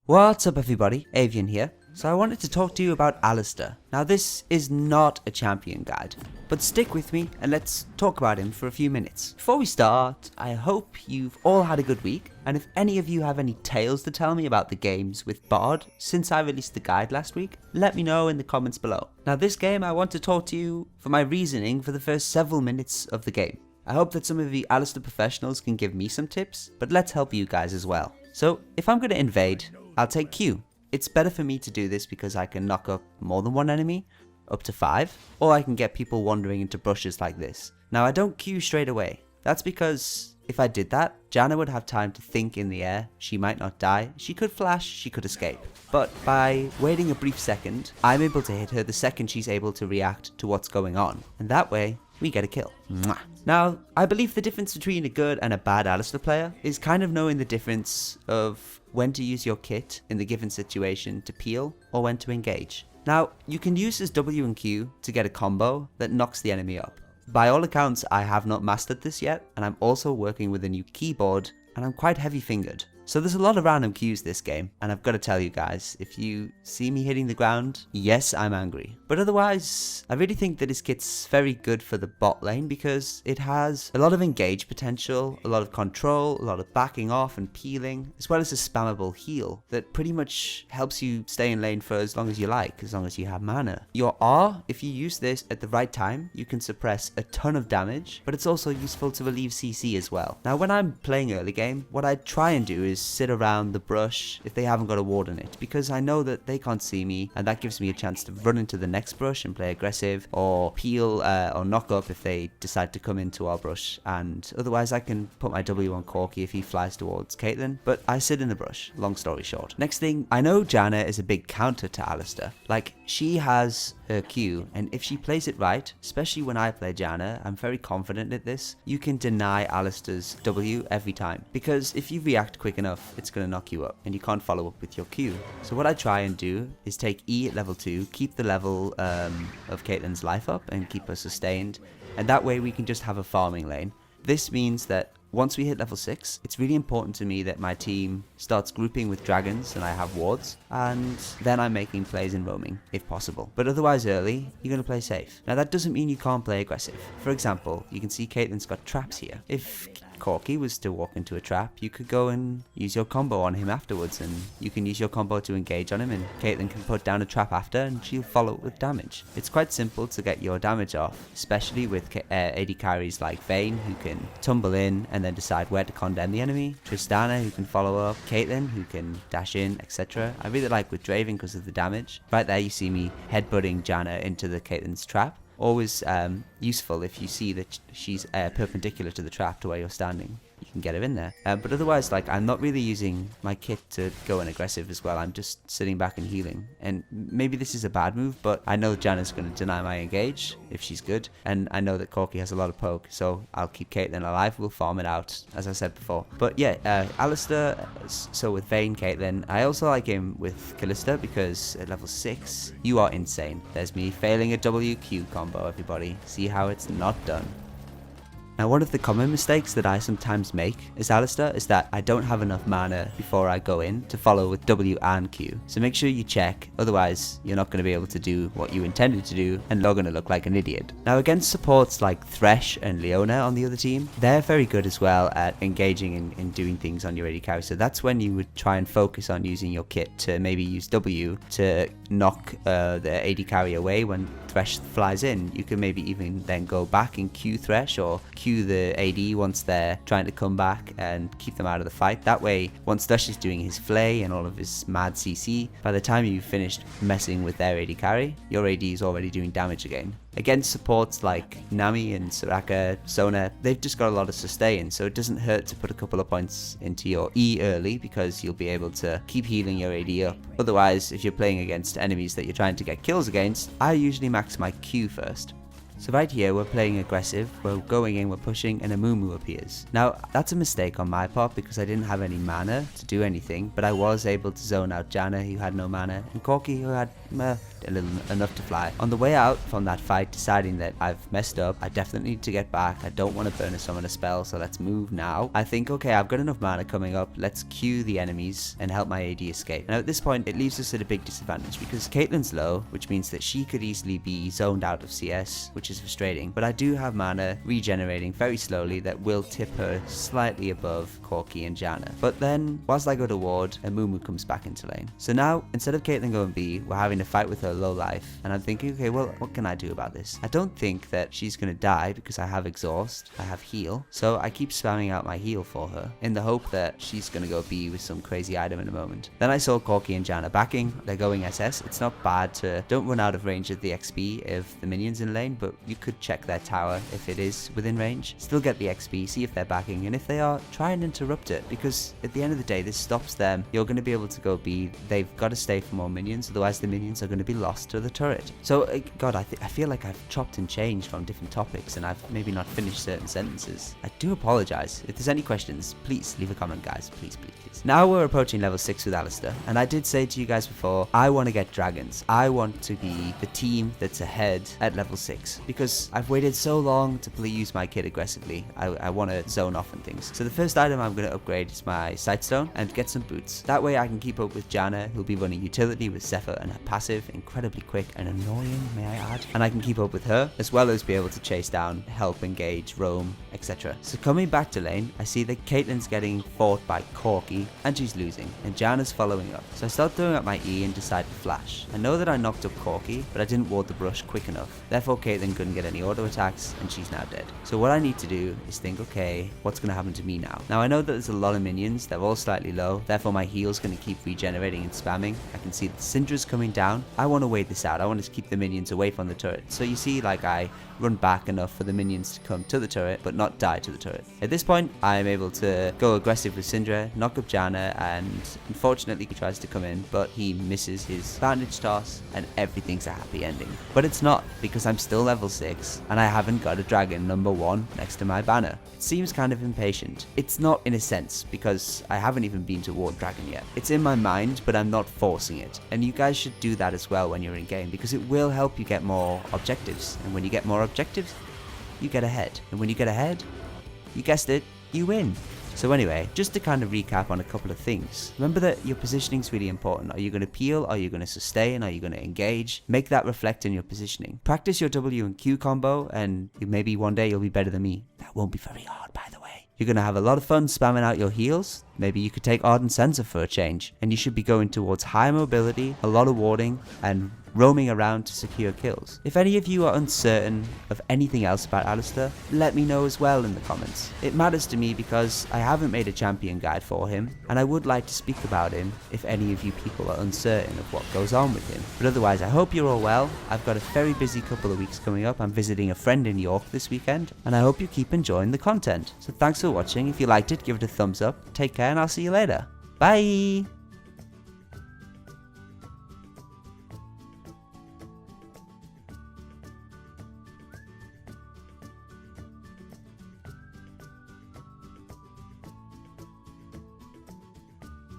What's up everybody, Avian here. So I wanted to talk to you about Alistar. Now this is not a champion guide, but stick with me and let's talk about him for a few minutes. Before we start, I hope you've all had a good week, and if any of you have any tales to tell me about the games with Bard since I released the guide last week, let me know in the comments below. Now this game I want to talk to you for my reasoning for the first several minutes of the game. I hope that some of the Alistar professionals can give me some tips, but let's help you guys as well. So if I'm going to invade, I'll take Q. It's better for me to do this because I can knock up more than one enemy, up to 5, or I can get people wandering into brushes like this. Now I don't Q straight away. That's because if I did that, Janna would have time to think in the air, she might not die, she could flash, she could escape. But by waiting a brief second, I'm able to hit her the second she's able to react to what's going on. And that way, we get a kill. Mwah. Now, I believe the difference between a good and a bad Alistar player is kind of knowing the difference of when to use your kit in the given situation to peel or when to engage. Now, you can use his W and Q to get a combo that knocks the enemy up. By all accounts, I have not mastered this yet, and I'm also working with a new keyboard, and I'm quite heavy fingered. So there's a lot of random Qs this game, and I've got to tell you guys, if you see me hitting the ground, yes, I'm angry. But otherwise, I really think that his kit's very good for the bot lane because it has a lot of engage potential, a lot of control, a lot of backing off and peeling, as well as a spammable heal that pretty much helps you stay in lane for as long as you like, as long as you have mana. Your R, if you use this at the right time, you can suppress a ton of damage, but it's also useful to relieve CC as well. Now when I'm playing early game, what I try and do is sit around the brush if they haven't got a ward in it, because I know that they can't see me, and that gives me a chance to run into the next brush and play aggressive, or peel or knock up if they decide to come into our brush, and otherwise I can put my W on Corki if he flies towards Caitlyn, but I sit in the brush, long story short. Next thing, I know Janna is a big counter to Alistar. Like, she has her Q, and if she plays it right, especially when I play Janna, I'm very confident at this, you can deny Alistar's W every time, because if you react quick enough, it's going to knock you up, and you can't follow up with your Q. So what I try and do is take E at level 2, keep the level of Caitlyn's life up, and keep her sustained, and that way we can just have a farming lane. This means that once we hit level 6, it's really important to me that my team starts grouping with dragons and I have wards, and then I'm making plays in roaming, if possible. But otherwise early, you're going to play safe. Now that doesn't mean you can't play aggressive. For example, you can see Caitlyn's got traps here. If Corki was to walk into a trap, you could go and use your combo on him afterwards, and you can use your combo to engage on him, and Caitlyn can put down a trap after and she'll follow it with damage. It's quite simple to get your damage off, especially with AD carries like Vayne, who can tumble in and then decide where to condemn the enemy, Tristana, who can follow up, Caitlyn, who can dash in, etc. I really like with Draven because of the damage. Right there you see me headbutting Janna into the Caitlyn's trap. Always useful if you see that she's perpendicular to the trap to where you're standing. You can get her in there. But otherwise, like, I'm not really using my kit to go in aggressive as well. I'm just sitting back and healing. And maybe this is a bad move, but I know Janna's going to deny my engage if she's good. And I know that Corki has a lot of poke, so I'll keep Caitlyn alive. We'll farm it out, as I said before. But yeah, Alistar, so with Vayne, Caitlyn. I also like him with Kalista because at level 6, you are insane. There's me failing a WQ combo, everybody. See how it's not done. Now one of the common mistakes that I sometimes make as Alistar is that I don't have enough mana before I go in to follow with W and Q. So make sure you check, otherwise you're not going to be able to do what you intended to do and you're going to look like an idiot. Now against supports like Thresh and Leona on the other team, they're very good as well at engaging in doing things on your AD carry. So that's when you would try and focus on using your kit to maybe use W to knock the AD carry away when Thresh flies in. You can maybe even then go back and Q Thresh or Q the AD once they're trying to come back and keep them out of the fight. That way, once Thresh is doing his flay and all of his mad CC, by the time you've finished messing with their AD carry, your AD is already doing damage again. Against supports like Nami and Soraka, Sona, they've just got a lot of sustain, so it doesn't hurt to put a couple of points into your E early because you'll be able to keep healing your AD up. Otherwise, if you're playing against enemies that you're trying to get kills against, I usually max my Q first. So right here we're playing aggressive, we're going in, we're pushing, and a Mumu appears. Now that's a mistake on my part because I didn't have any mana to do anything, but I was able to zone out Janna who had no mana, and Corki who had enough to fly. On the way out from that fight, deciding that I've messed up, I definitely need to get back. I don't want to burn a summon a spell, so let's move now. I think, okay, I've got enough mana coming up. Let's queue the enemies and help my AD escape. Now at this point, it leaves us at a big disadvantage because Caitlyn's low, which means that she could easily be zoned out of CS, which is frustrating. But I do have mana regenerating very slowly that will tip her slightly above Corki and Janna. But then, whilst I go to ward, a Mumu comes back into lane. So now, instead of Caitlyn going B, we're having to fight with her low life. And I'm thinking, okay, well, what can I do about this? I don't think that she's going to die because I have exhaust, I have heal. So I keep spamming out my heal for her in the hope that she's going to go B with some crazy item in a moment. Then I saw Corki and Janna backing. They're going SS. It's not bad to don't run out of range of the XP if the minions in lane, but you could check their tower if it is within range. Still get the XP, see if they're backing, and if they are, try and interrupt it, because at the end of the day, this stops them. You're going to be able to go B. They've got to stay for more minions, otherwise the minions are going to be lost to the turret. So, God, I feel like I've chopped and changed on different topics, and I've maybe not finished certain sentences. I do apologize. If there's any questions, please leave a comment, guys. Please, please, please. Now we're approaching level 6 with Alistar, and I did say to you guys before, I want to get dragons. I want to be the team that's ahead at level 6, because I've waited so long to use my kit aggressively. I want to zone off and things. So the first item I'm going to upgrade is my Sightstone and get some boots. That way I can keep up with Janna, who'll be running utility with Zephyr and her passive, incredibly quick and annoying, may I add. And I can keep up with her, as well as be able to chase down, help, engage, roam, etc. So coming back to lane, I see that Caitlyn's getting fought by Corki, and she's losing, and Janna's following up. So I start throwing up my E and decide to flash. I know that I knocked up Corki, but I didn't ward the brush quick enough. Therefore Caitlyn couldn't get any auto attacks, and she's now dead. So what I need to do is think, okay, what's going to happen to me now? Now I know that there's a lot of minions, they're all slightly low, therefore my heal's going to keep regenerating and spamming. I can see the Syndra's coming down. I want to wait this out. I want to keep the minions away from the turret. So you see, like, I run back enough for the minions to come to the turret, but not die to the turret. At this point, I am able to go aggressive with Syndra, knock up Janna, and unfortunately he tries to come in, but he misses his bandage toss, and everything's a happy ending. But it's not, because I'm still level 6, and I haven't got a dragon number 1 next to my banner. It seems kind of impatient. It's not in a sense, because I haven't even been to Ward Dragon yet. It's in my mind, but I'm not forcing it. And you guys should do that as well when you're in game, because it will help you get more objectives. And when you get more objectives, you get ahead. And when you get ahead, you guessed it, you win. So anyway, just to kind of recap on a couple of things. Remember that your positioning is really important. Are you going to peel? Are you going to sustain? Are you going to engage? Make that reflect in your positioning. Practice your W and Q combo, and maybe one day you'll be better than me. That won't be very hard, by the way. You're going to have a lot of fun spamming out your heals. Maybe you could take Ardent Sensor for a change. And you should be going towards high mobility, a lot of warding, and roaming around to secure kills. If any of you are uncertain of anything else about Alistar, let me know as well in the comments. It matters to me because I haven't made a champion guide for him, and I would like to speak about him if any of you people are uncertain of what goes on with him. But otherwise, I hope you're all well. I've got a very busy couple of weeks coming up. I'm visiting a friend in York this weekend, and I hope you keep enjoying the content. So thanks for watching. If you liked it, give it a thumbs up. Take care, and I'll see you later. Bye!